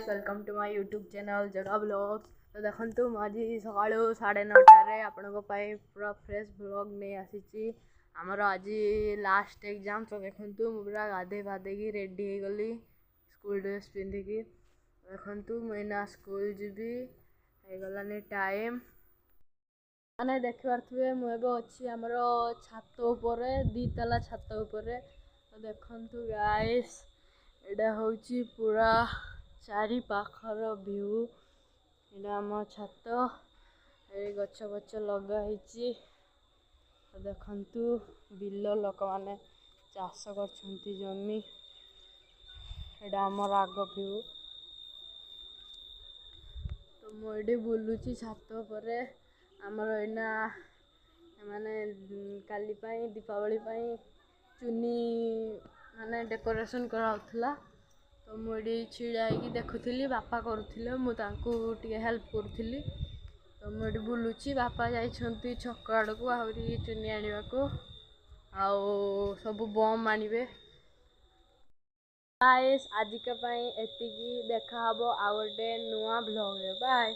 Welcome to my YouTube channel Jaga blogs. तो देखो आज सकाल 9:30 आपण पूरा फ्रेश ब्लॉग नहीं आसी आमर आज लास्ट एग्जाम। तो देखो पूरा गाधे पाधे रेडी हो गली स्कूल ड्रेस पिंधिकी। देखु मुझे स्कूल जीवी गलानी टाइम मैंने देखिपे मुझे अच्छी आमर छात उपर दी ताला छात उपर। तो देखु गाइस एटा हूँ पूरा चारि पाखर व्यू। एटा आम छात गच बच लगाई। देखु बिल लोक मैंने चाष कर जमी एटा आमर आग व्यू। तो मुझे बुलूची छात पर आमर एना माने काली दीपावली चुनी माने डेकोरेशन कराउथला। तो मुझे छिड़ा होगी देखुली बापा करुले मुझे हेल्प करुली। तो मुझे बुलूची बापा जाइछंती छक आड़ को आहरी चुनी आने को आउ सब बम आनिबे। गाइस आजिका एतिकी देखा हबो आउ गोटे नुआ ब्लॉग रे। बाय।